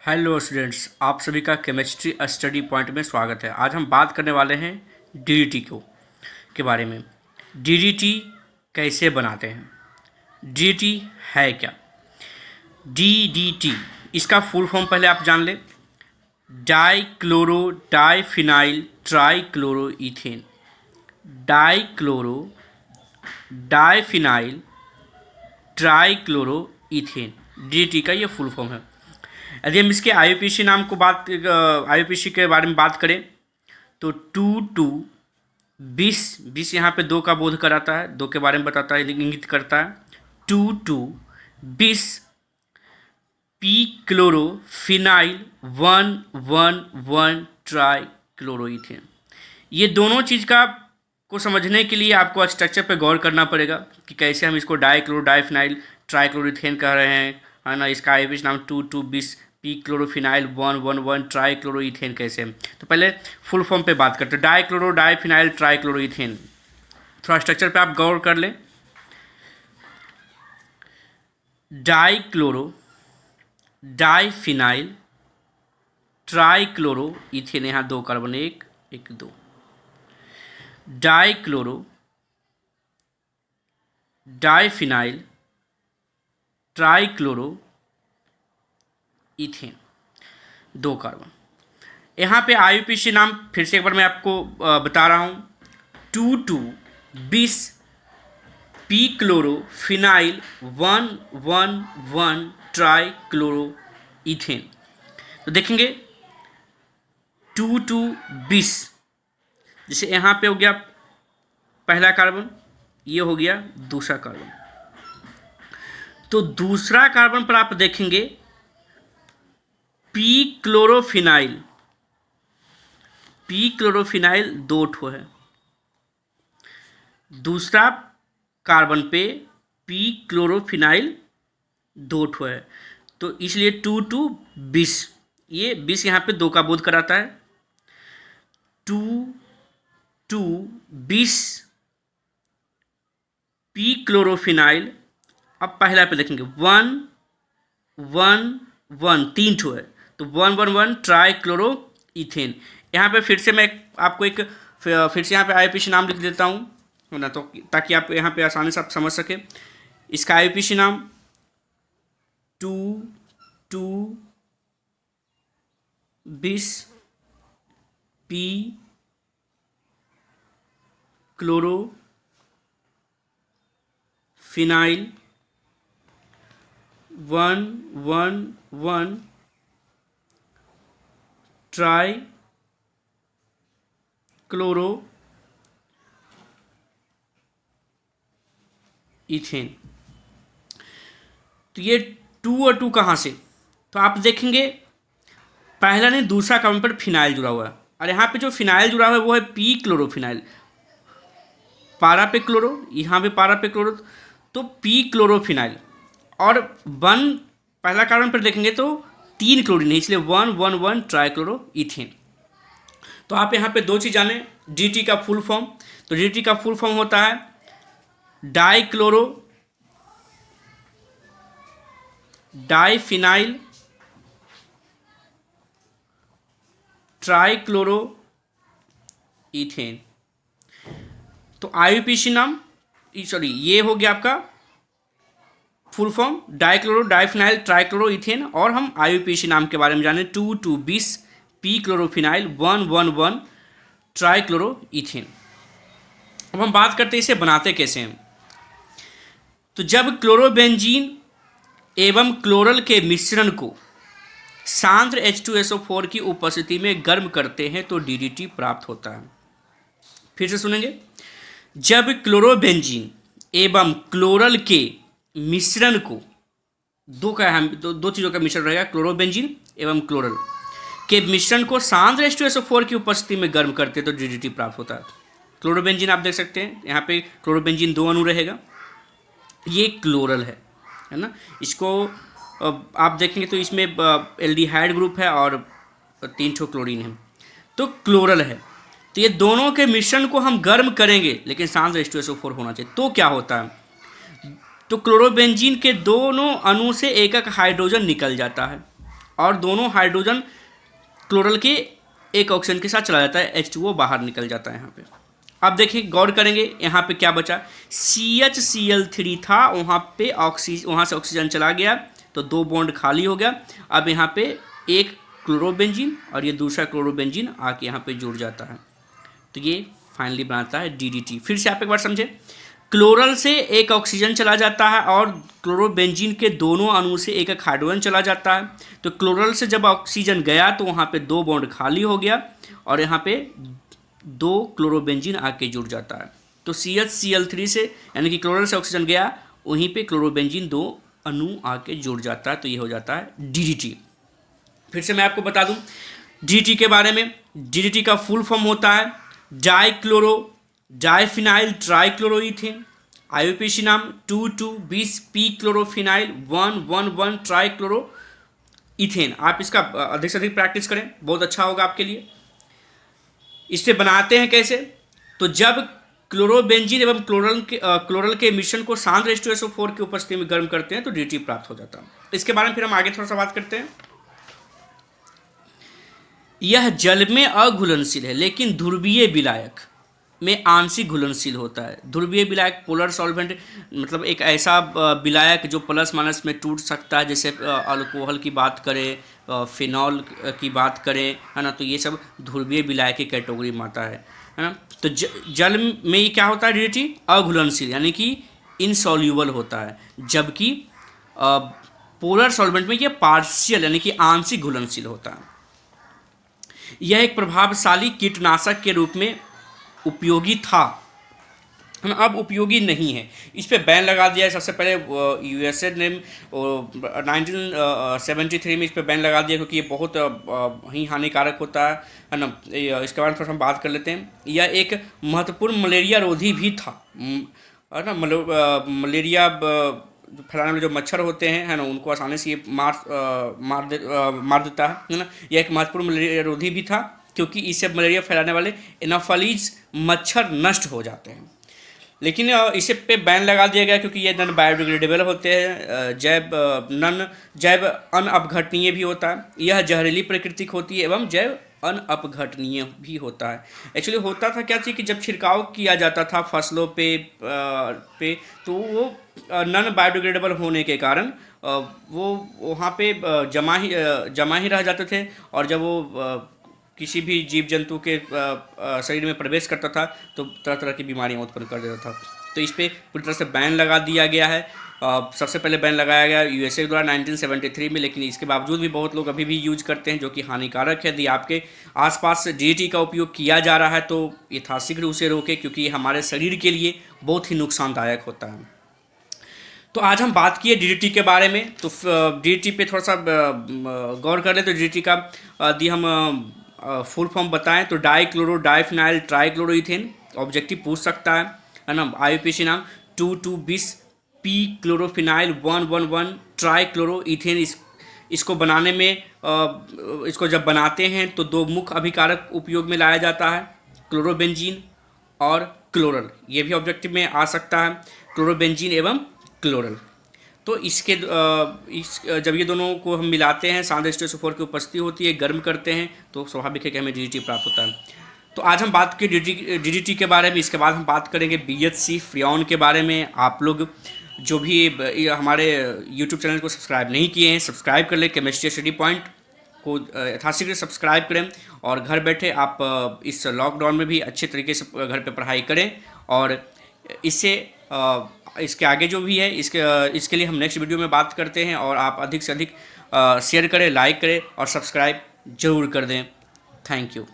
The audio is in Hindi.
हेलो स्टूडेंट्स, आप सभी का केमिस्ट्री स्टडी पॉइंट में स्वागत है। आज हम बात करने वाले हैं डीडीटी के बारे में। डीडीटी कैसे बनाते हैं, डीडीटी है क्या। डीडीटी इसका फुल फॉर्म पहले आप जान लें। Dichloro diphenyl trichloroethane. Dichloro diphenyl trichloroethane DDT का ये फुल फॉर्म है। यदि हम इसके आईयूपीएसी नाम को आईयूपीएसी के बारे में बात करें तो 2,2,20 यहाँ पे दो का बोध कराता है, दो के बारे में बताता है, इंगित करता है। 2,2,20 पी क्लोरोफिनाइल 1,1,1 ट्राई क्लोरोइथेन। ये दोनों चीज़ को समझने के लिए आपको स्ट्रक्चर पे गौर करना पड़ेगा कि कैसे हम इसको डाइक्लोरो डाइफिनाइल ट्राइक्लोरोइथेन कह रहे हैं, है ना। इसका आईयूपीएसी नाम 2,2,20 पी क्लोरोफिनाइल 1,1,1 ट्राइक्लोरोइथेन कैसे। तो पहले फुल फॉर्म पे बात करते हैं। डाइक्लोरो डाइफिनाइल ट्राइक्लोरोइथेन, थोड़ा स्ट्रक्चर पे आप गौर कर लें। डाइक्लोरो डाइफिनाइल ट्राइक्लोरोइथेन, यहाँ दो कार्बन, एक एक दो। डाइक्लोरो डाइफिनाइल ट्राइक्लोरो इथेन, दो कार्बन। यहाँ पे आईयूपीएसी नाम फिर से एक बार मैं आपको बता रहा हूँ। 2,2,20 पी क्लोरोफिनाइल 1,1,1 ट्राइक्लोरो इथेन। तो देखेंगे 2,2,20, जैसे यहाँ पे हो गया पहला कार्बन, ये हो गया दूसरा कार्बन। तो दूसरा कार्बन पर आप देखेंगे पी क्लोरोफिनाइल दो ठो है। दूसरा कार्बन पे पी क्लोरोफिनाइल दो ठो है, तो इसलिए 2,2,20, ये 20 यहाँ पे दो का बोध कराता है। 2,2,20 पी क्लोरोफिनाइल, अब पहला पे देखेंगे 1,1,1 तीन ठो है, तो 1,1,1 ट्राइक्लोरोइथेन। यहाँ पे फिर से मैं आपको फिर से यहाँ पे आईयूपीएसी नाम लिख देता हूँ, है ना, तो ताकि आप यहाँ पे आसानी से आप समझ सके। इसका आईयूपीएसी नाम 2,2,20 P chlorophenyl 1,1,1 try chloro ethane. तो ये 2 और 2 कहाँ से, तो आप देखेंगे पहला नहीं दूसरा कार्बन पर फिनाइल जुड़ा हुआ है, और यहाँ पे जो फिनाइल जुड़ा हुआ है वो है पी क्लोरोफिनाइल। पारा पे क्लोरो, यहाँ पे पारा पे क्लोरो, तो पी क्लोरोफिनाइल। और 1 पहला कार्बन पर देखेंगे तो 3 क्लोरीन है, इसलिए 1,1,1 ट्राइक्लोरोइथेन। तो आप यहाँ पे दो चीज़ जाने, डीटी का फुल फॉर्म। तो डीटी का फुल फॉर्म होता है डाइक्लोरो डाइफिनाइल ट्राइक्लोरोइथेन। तो आईयूपीएसी नाम, सॉरी, ये हो गया आपका फुल फॉर्म डाइक्लोरो डाइफिनाइल ट्राइक्लोरोइथेन। और हम आईयूपीएसी नाम के बारे में जाने 2,2,20 पी क्लोरोफिनाइल 1,1,1 ट्राइक्लोरोइथेन। अब हम बात करते हैं इसे बनाते कैसे हैं। तो जब क्लोरोबेंजीन एवं क्लोरल के मिश्रण को सांद्र H2SO4 की उपस्थिति में गर्म करते हैं तो डीडीटी प्राप्त होता है। फिर से सुनेंगे। जब क्लोरोबेंजीन एवं क्लोरल के मिश्रण को, दो चीज़ों का मिश्रण रहेगा, क्लोरोबेंजीन एवं क्लोरल के मिश्रण को सांद्र H2SO4 की उपस्थिति में गर्म करते तो डीडीटी प्राप्त होता है। क्लोरोबेंजीन आप देख सकते हैं, यहाँ पे क्लोरोबेंजीन दो अणु रहेगा, ये क्लोरल है ना। इसको आप देखेंगे तो इसमें एल्डिहाइड ग्रुप है और 3 ठो क्लोरीन है, तो क्लोरल है। तो ये दोनों के मिश्रण को हम गर्म करेंगे, लेकिन सांद्र H2SO4 होना चाहिए। तो क्या होता है, तो क्लोरोबेंजीन के दोनों अणु से एक एक हाइड्रोजन निकल जाता है और दोनों हाइड्रोजन क्लोरल के एक ऑक्सीजन के साथ चला जाता है, H2O बाहर निकल जाता है यहाँ पे। अब देखिए गौर करेंगे यहाँ पे क्या बचा, CHCl3 था, वहाँ से ऑक्सीजन चला गया तो 2 बॉन्ड खाली हो गया। अब यहाँ पे एक क्लोरोबेंजीन और ये दूसरा क्लोरोबेंजीन आके यहाँ पे जुड़ जाता है, तो ये फाइनली बनाता है DDT। फिर से आप एक बार समझे, क्लोरल से एक ऑक्सीजन चला जाता है और क्लोरोबेंजीन के दोनों अणु से एक एक हाइड्रोजन चला जाता है। तो क्लोरल से जब ऑक्सीजन गया तो वहाँ पे 2 बॉन्ड खाली हो गया और यहाँ पे 2 क्लोरोबेंजीन आके जुड़ जाता है। तो CHCl3 से यानी कि क्लोरल से ऑक्सीजन गया, वहीं पे क्लोरोबेंजीन 2 अणु आके जुड़ जाता है, तो ये हो जाता है DDT। फिर से मैं आपको बता दूं DDT के बारे में। DDT का फुल फॉर्म होता है डाइक्लोरो डाइफिनाइल ट्राइक्लोरोइथेन। IUPAC नाम 2,2,20 क्लोरोफिनाइल 1,1,1 ट्राइक्लोरोइथेन। आप इसका अधिक से अधिक प्रैक्टिस करें, बहुत अच्छा होगा आपके लिए। इसे बनाते हैं कैसे, तो जब क्लोरोबेंजीन एवं क्लोरल के मिश्रण को शांत H2SO4 की उपस्थिति में गर्म करते हैं तो DDT प्राप्त हो जाता है। इसके बारे में फिर हम आगे थोड़ा सा बात करते हैं। यह जल में अघुलनशील है लेकिन ध्रुवीय विलायक में आंशिक घुलनशील होता है। ध्रुवीय विलायक पोलर सॉल्वेंट मतलब एक ऐसा विलायक जो प्लस माइनस में टूट सकता है, जैसे अल्कोहल की बात करें, फिनॉल की बात करें, है ना, तो ये सब ध्रुवीय विलायक की कैटेगरी में आता है ना। तो जल में ये क्या होता है DDT, अघुलनशील यानी कि इनसॉल्यूबल होता है, जबकि पोलर सॉल्वेंट में ये पार्शियल यानी कि आंशिक घुलनशील होता है। यह एक प्रभावशाली कीटनाशक के रूप में उपयोगी था, अब उपयोगी नहीं है। इस पे बैन लगा दिया है। सबसे पहले USA ने 1973 में इस पे बैन लगा दिया क्योंकि ये बहुत ही हानिकारक होता है ना। इसके बारे में थोड़ा हम बात कर लेते हैं। यह एक महत्वपूर्ण मलेरिया रोधी भी था, है ना। मलेरिया जो फैलाने वाले जो मच्छर होते हैं, है ना, उनको आसानी से ये मार देता है ना। यह एक महत्वपूर्ण मलेरिया रोधी भी था क्योंकि इससे मलेरिया फैलाने वाले एनाफिलीज मच्छर नष्ट हो जाते हैं। लेकिन इसे पे बैन लगा दिया गया क्योंकि ये नॉन बायोडिग्रेडेबल होते हैं, जैव अनअपघटनीय भी होता है। यह जहरीली प्राकृतिक होती है एवं जैव अनअपघटनीय भी होता है। एक्चुअली होता था क्या चीज़ कि जब छिड़काव किया जाता था फसलों पे तो वो नॉन बायोडिग्रेडेबल होने के कारण वो वहाँ पे जमा ही रह जाते थे, और जब वो किसी भी जीव जंतु के शरीर में प्रवेश करता था तो तरह तरह की बीमारियां उत्पन्न कर देता था। तो इस पर पूरी तरह से बैन लगा दिया गया है। सबसे पहले बैन लगाया गया USA द्वारा 1973 में, लेकिन इसके बावजूद भी बहुत लोग अभी भी यूज करते हैं, जो कि हानिकारक है। यदि आपके आसपास DDT का उपयोग किया जा रहा है तो यथाशीघ्र उसे रोकें, क्योंकि ये हमारे शरीर के लिए बहुत ही नुकसानदायक होता है। तो आज हम बात किए DDT के बारे में, तो DDT पे थोड़ा सा गौर कर ले। तो DDT का यदि हम फुल फॉर्म बताएं तो डाइक्लोरो डाइफिनाइल ट्राइक्लोरोइथेन ऑब्जेक्टिव पूछ सकता है ना। IUPAC नाम 2,2,20 क्लोरोफिनाइल 1,1,1 ट्राइक्लोरोइथेन। इसको बनाने में इसको जब बनाते हैं तो 2 मुख्य अभिकारक उपयोग में लाया जाता है, क्लोरोबेंजीन और क्लोरल। ये भी ऑब्जेक्टिव में आ सकता है, क्लोरोबेंजीन एवं क्लोरल। तो जब ये दोनों को हम मिलाते हैं, शांत H2SO4 की उपस्थिति होती है, गर्म करते हैं, तो स्वाभाविक है कि हमें DDT प्राप्त होता है। तो आज हम बात की DDT के बारे में। इसके बाद हम बात करेंगे BHC फ्रियॉन के बारे में। आप लोग जो भी हमारे YouTube चैनल को सब्सक्राइब नहीं किए हैं, सब्सक्राइब कर लें। केमिस्ट्री स्टडी पॉइंट को यथाशीघ्र सब्सक्राइब करें, और घर बैठे आप इस लॉकडाउन में भी अच्छे तरीके से घर पे पढ़ाई करें। और इसके आगे जो भी है इसके लिए हम नेक्स्ट वीडियो में बात करते हैं। और आप अधिक से अधिक शेयर करें, लाइक करें और सब्सक्राइब जरूर कर दें। Thank you.